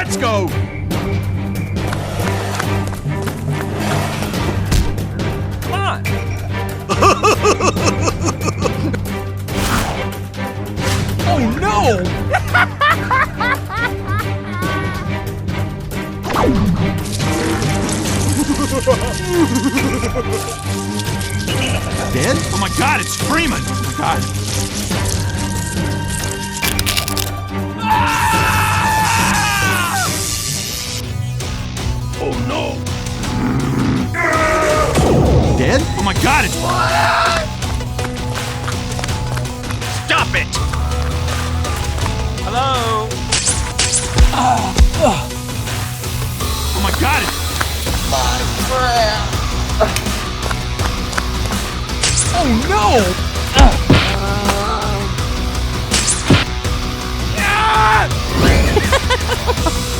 Let's go! Come on! Oh no! Dead? Oh my god, it's screaming! Oh my god. Oh no! Dead? Oh my god, it's... Stop it! Hello? Oh my god, it's... My friend. Oh no!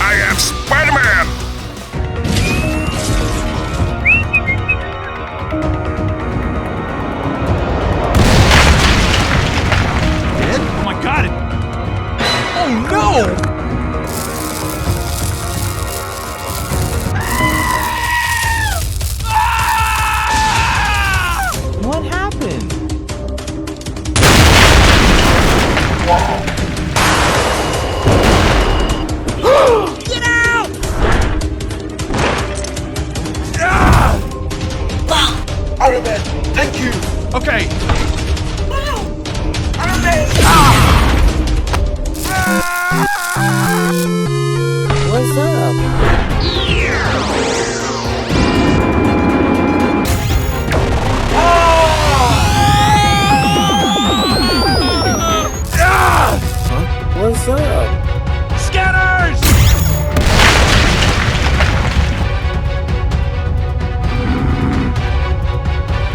I am Spider-Man! Dead? Oh my god! Oh no! What happened? Get out! Iron Man, thank you. Okay. Iron Man. What's up? What's up? Scanners!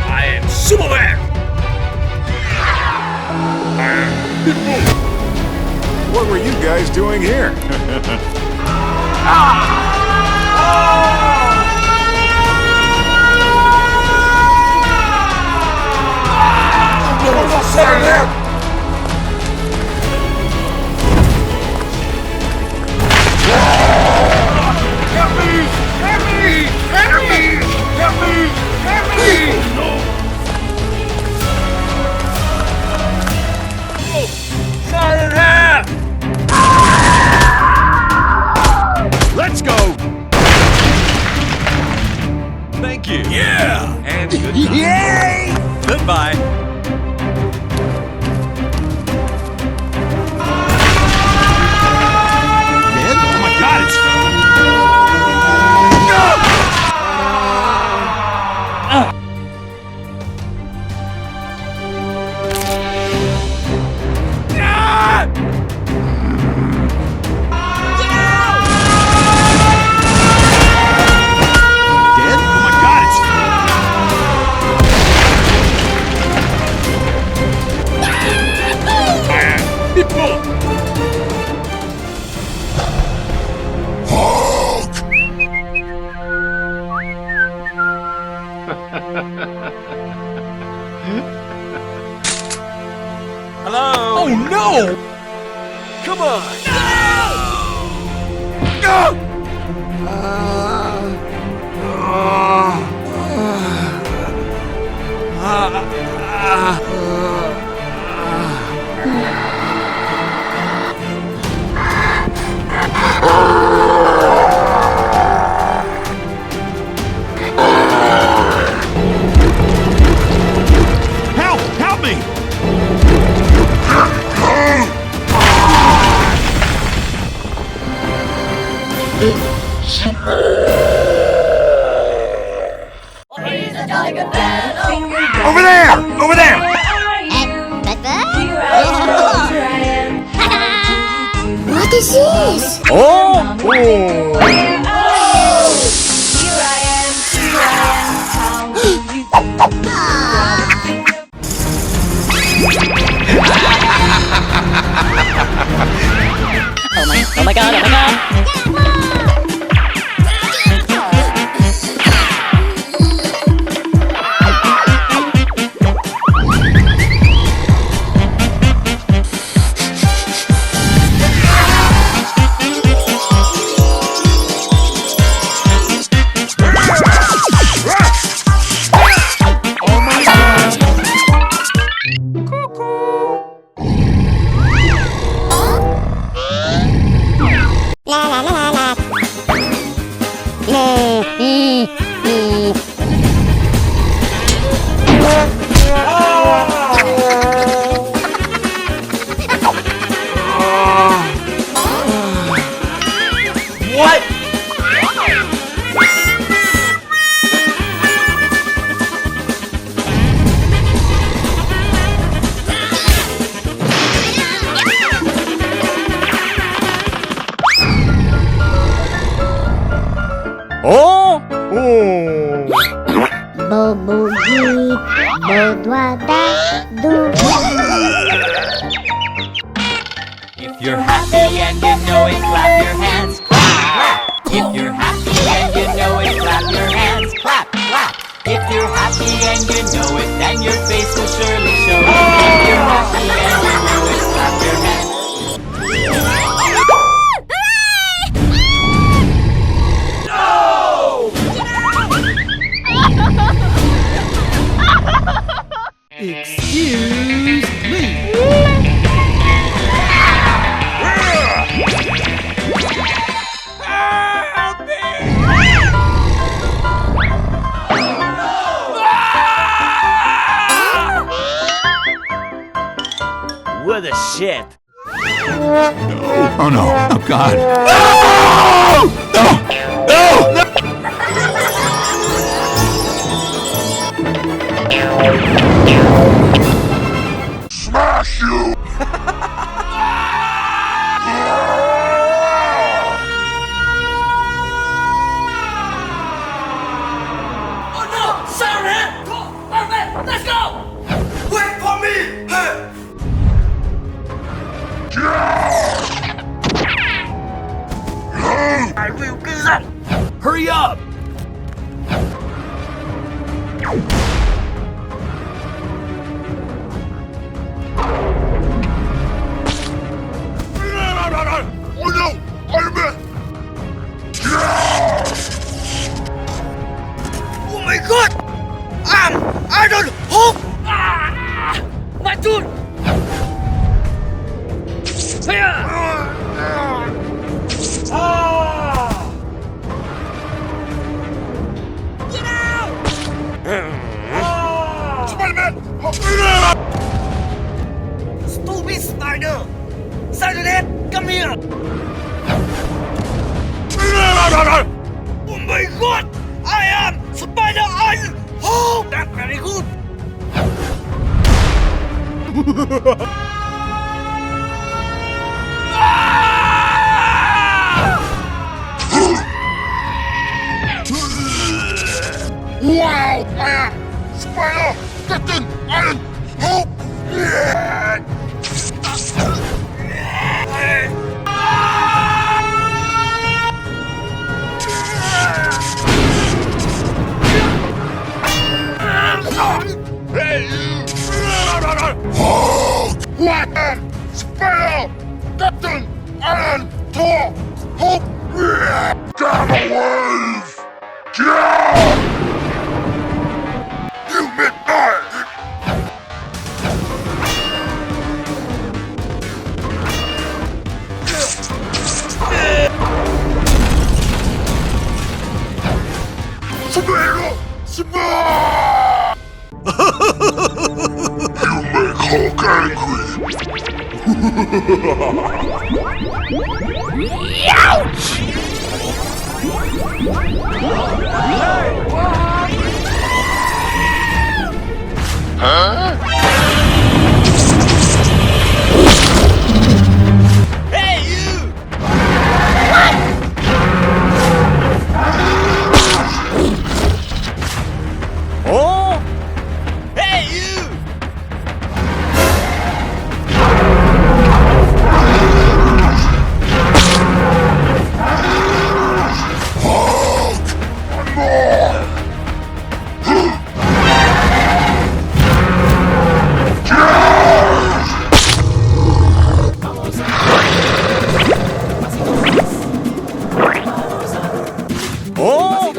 I am Superman! What were you guys doing here? Help me! Help me! Help me! Help me! Help me! Silent half! Let's go! Thank you. Yeah! And goodbye. Yay! Goodbye. Dead? Oh my god, it's... Dead? Oh my god, it's... Hello? Oh no! Come on! Help! Help me! He's a jolly good fellow. Over there! Over there! What is this? Oh! Here I am, how do you Oh my god, oh my god! If you're happy and you know it, clap your hands, clap, clap. If you're happy and you know it, clap your hands, clap, clap. If you're happy and you know it, then your face will surely show it. If you're happy and you know it, clap your hands. Excuse me. What a shit. Oh no. Oh God. No! No! No! Smash you! Oh no! Sorry! Perfect! Let's go! Wait for me! Hey! I will kill them! Hurry up! Oh no! Iron Man! Oh my god! I don't hope! My dude! Get out! Spider-Man! Stupid spider! Spider-Man, come here! Oh my god! I am Spider Iron! Oh, that's very good! Wow! I am Spider Captain Iron Hulk! Hey you! Hulk! I am Spider Captain Iron Thor Hulk! Gamma Wave! Yeah! You midnight! Superhero! Super! You make Hulk angry! Ouch! Huh? Hey, you! Oh! Hey, you! Hulk! One more!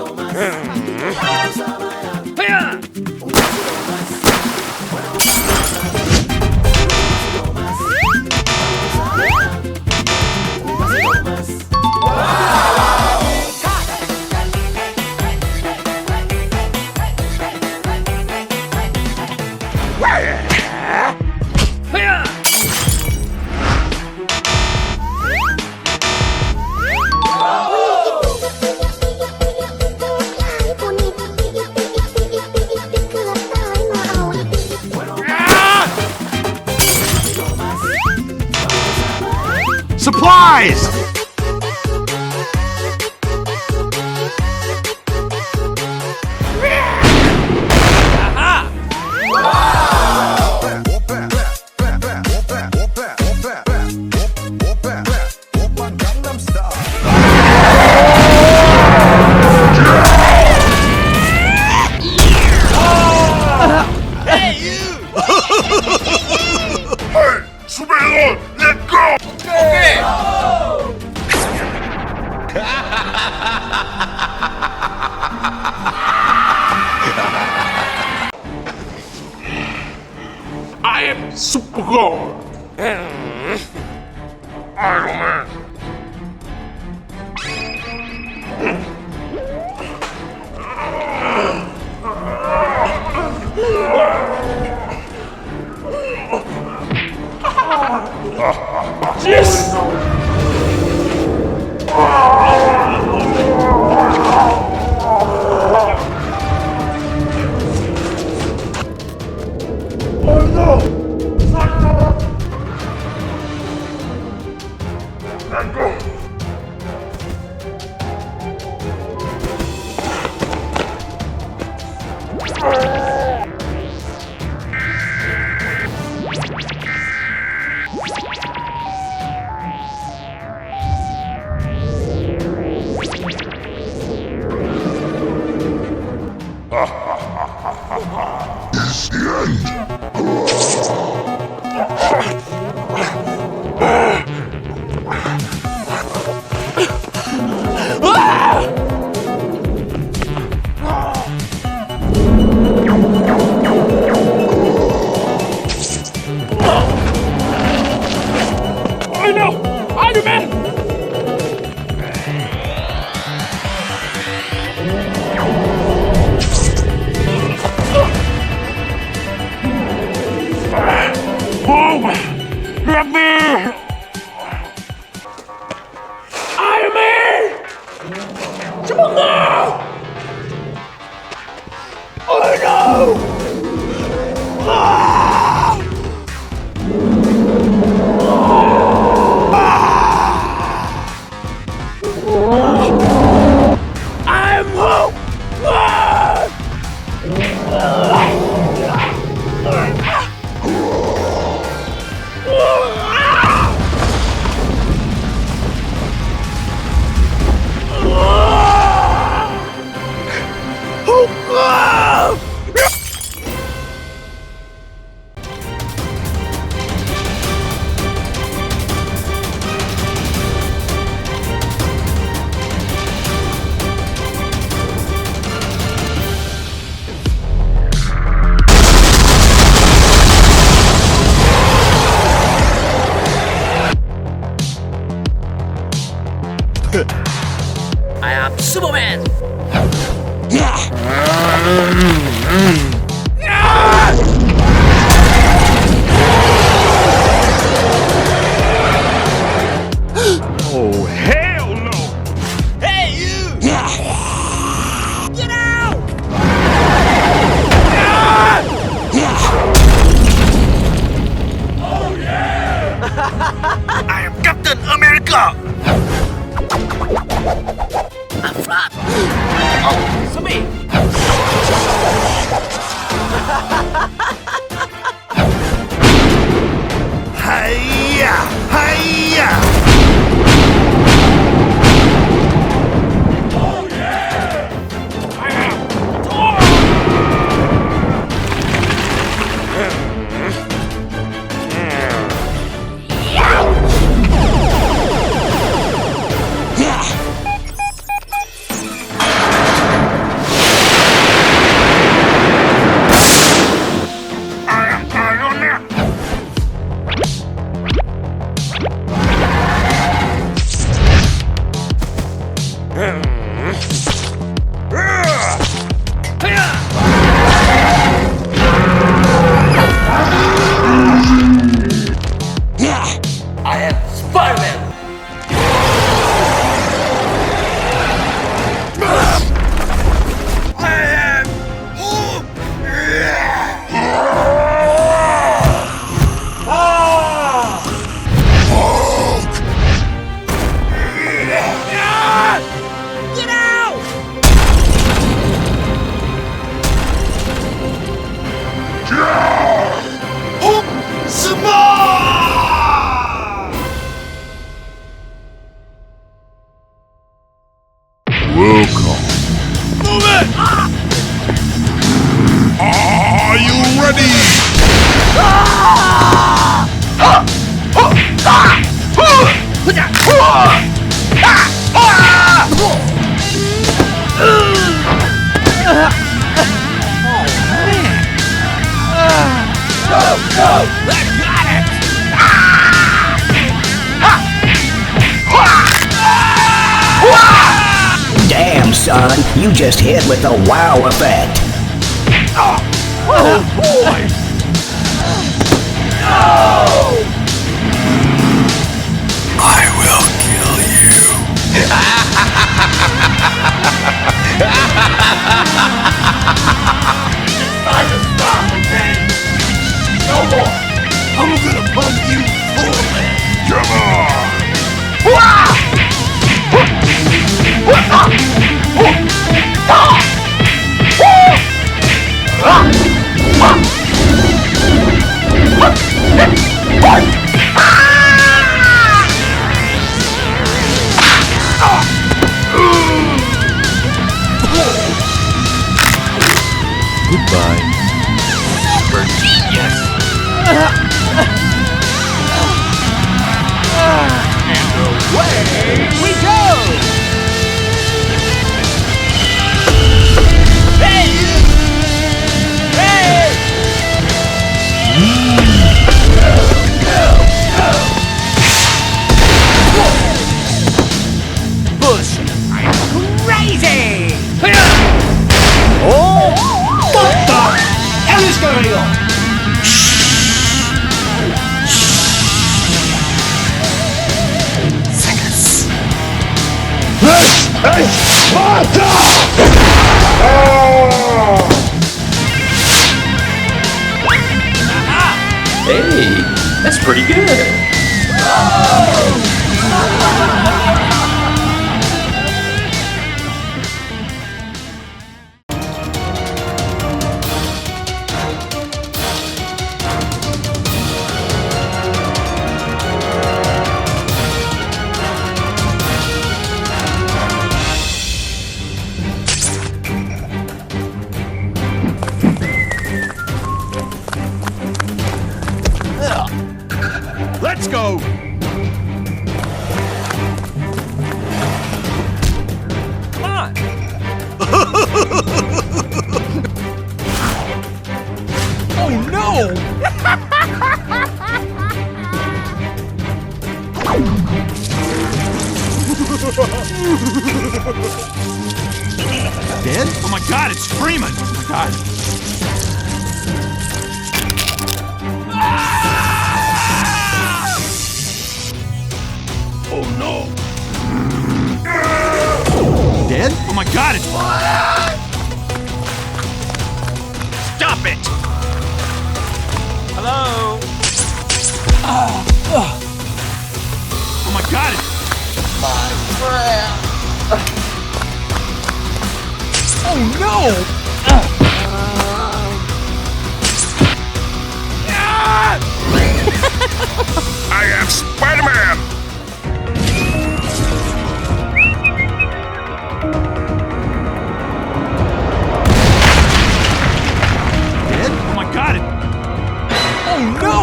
Supplies! Aha! I am Super God. Iron Man. Yes! Oh no! Iron Man! Oh! Let me! Iron Man! Come on now! Oh no! Ah! I'm Hulk! Ah! Damn, son, you just hit with the wow effect. Oh boy! I will kill you. I just stop, okay? No more! I'm gonna pump you full of lead. Come on! Goodbye. Super genius. We go! Hey! Hey! Bush! Crazy! What the hell is going on? Hey! Sparta! Hey, that's pretty good. Let's go! Come on! Oh no! Dead? Oh my god, it's Freeman! Oh my god. Oh no! Dead? Oh my god, it's... Stop it. Hello? Oh my god, it's... Oh no! I am Spider-Man! Dead? Oh my god, it... Oh no!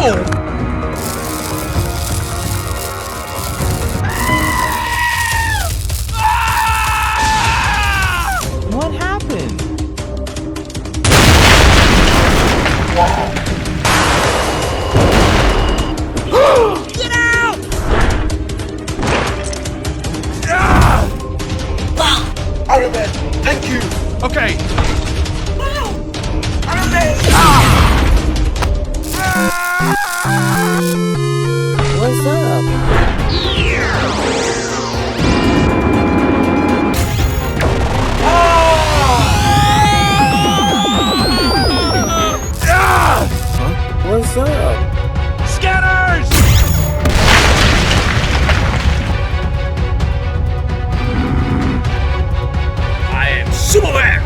What happened? Get out! Iron Man, thank you. Okay, Iron Man. What's up? What's up? scanners! I am Superman.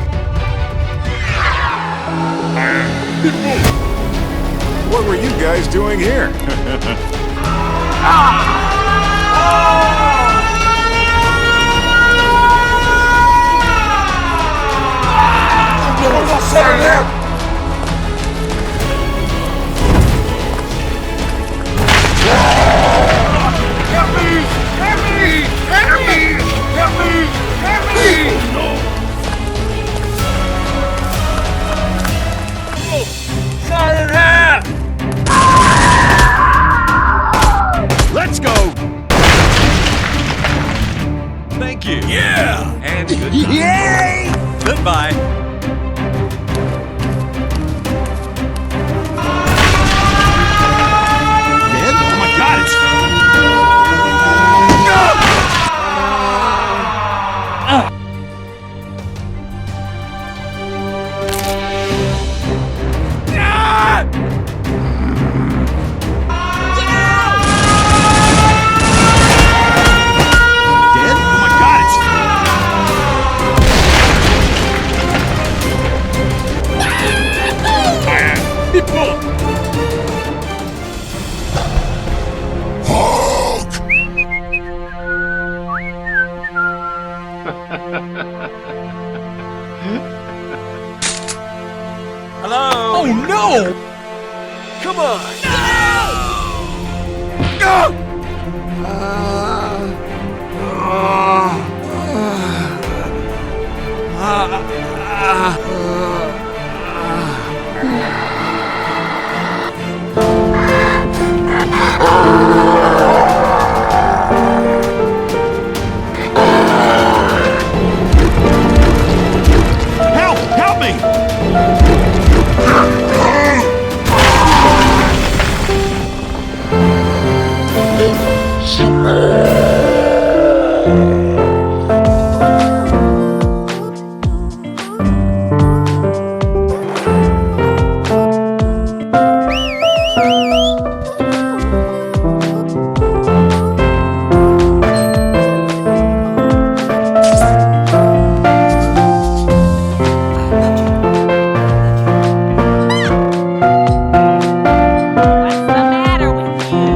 What were you guys doing here? Cut in half. Help! Help me! What's the matter with you?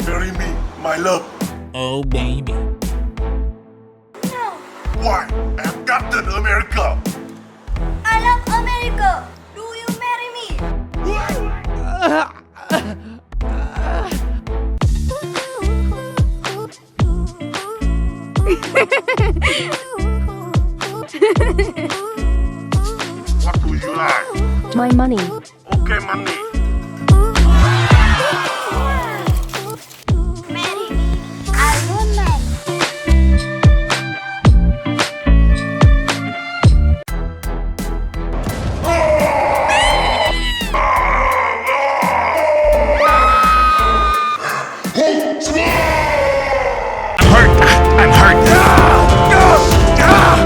Marry me, my love. Oh, baby. Why? I'm Captain America. I love America. Do you marry me? What would you like? My money. Okay, money. Marry me. I will marry. I'm hurt. What's the matter with you? Ah!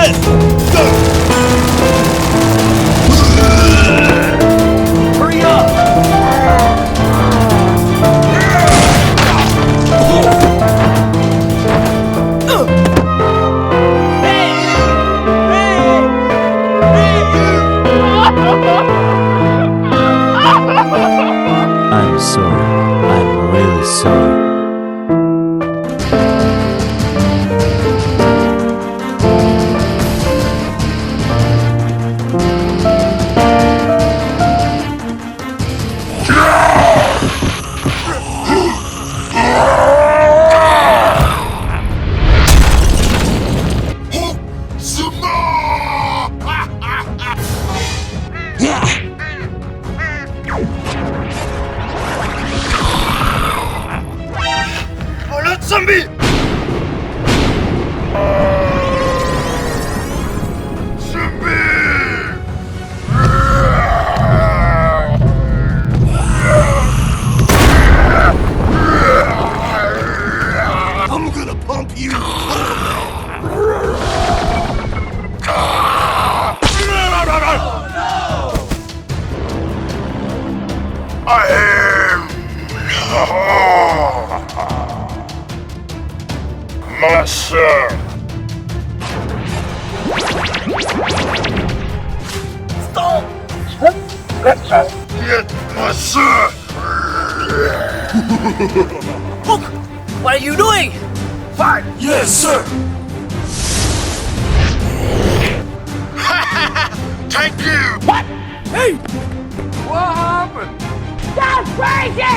it! Go! Hurry up! I'm sorry. I'm really sorry. Alert zombie! I'm gonna pump you. I am master. Stop! Get master. Look! What are you doing? Fight. Yes, sir. Thank you. What? Hey! What happened? That's crazy!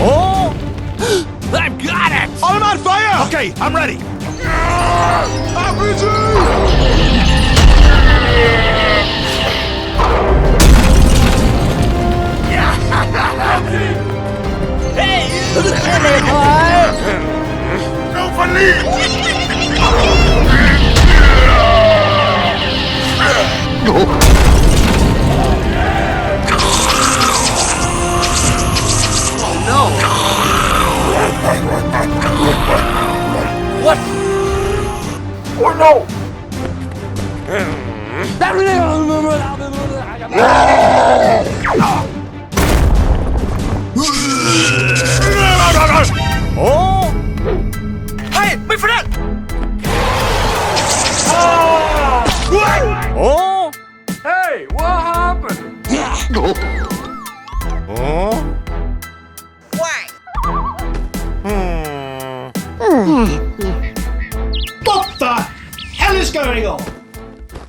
Oh! I've got it! I'm on fire! Okay, I'm ready. What? Oh no! Oh! Hey, wait for that! Oh! Hey, what happened? Oh? What the hell is going on?